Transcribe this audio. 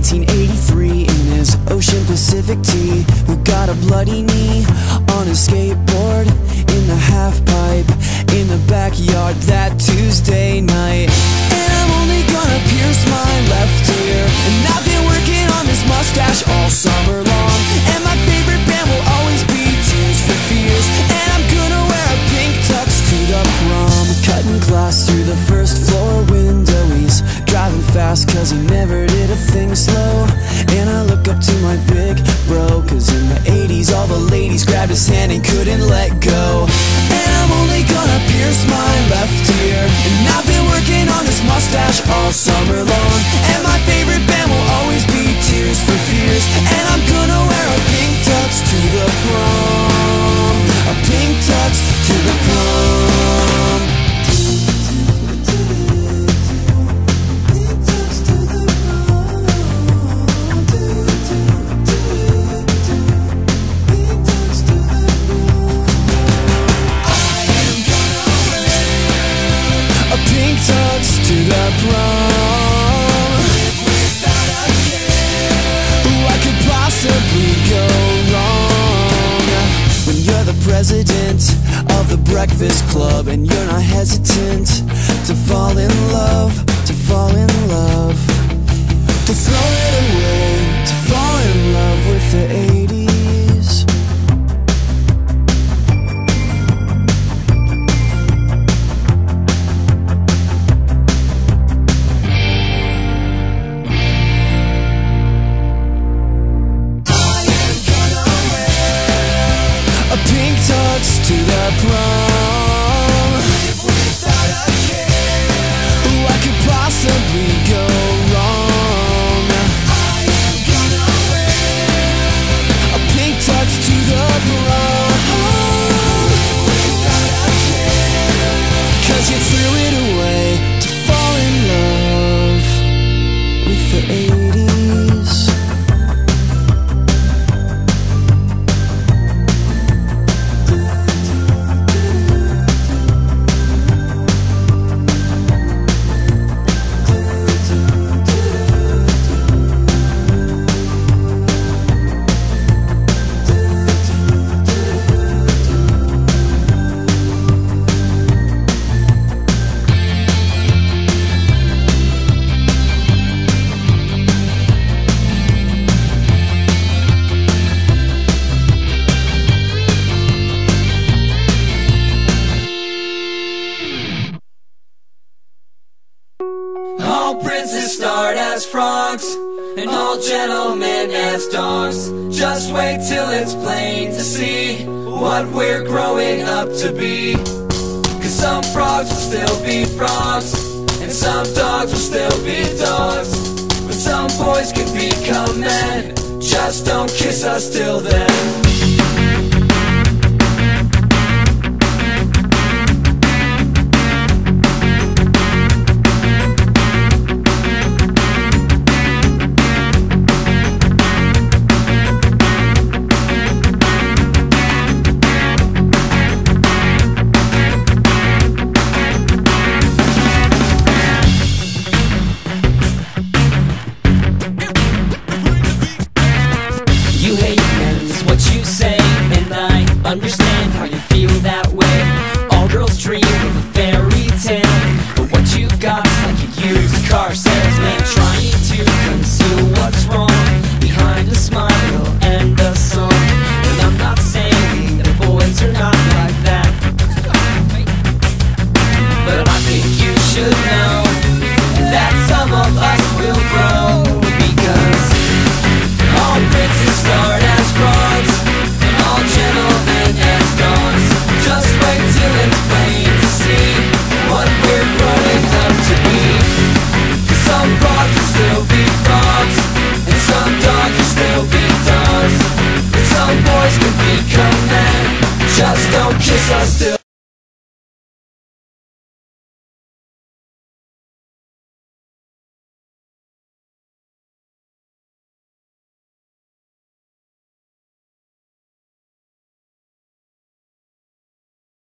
1983 in his Ocean Pacific tee, who got a bloody knee on his skateboard in the half pipe in the backyard that Tuesday night. And I'm only gonna pierce my left ear, and I've been working on this mustache all summer long. And my favorite band will always be Tears for Fears, and I'm gonna wear a pink tux to the prom. Cutting glass through the first floor window, he's driving fast cause he never did a thing slow. And I look up to my big bro, cause in the 80s all the ladies grabbed his hand and couldn't let go. And I'm only gonna pierce my left ear, and I've been working on this mustache all summer long. And my favorite band will always be Tears for Fears, and I'm gonna wear a pink tux to the prom. A pink tux to the prom. Tux to the prom. Without a care, what could possibly go wrong? When you're the president of the Breakfast Club, and you're not hesitant to fall in love, to fall in love, to throw it away, to fall in love with the 80s. To the prom. Live without a care, what could possibly go wrong? I am gonna wear a pink tux to the prom. Live without a care, cause you threw it away to fall in love with the 80s. All princes start as frogs, and all gentlemen as dogs. Just wait till it's plain to see what we're growing up to be. Cause some frogs will still be frogs, and some dogs will still be dogs. But some boys can become men, just don't kiss us till then.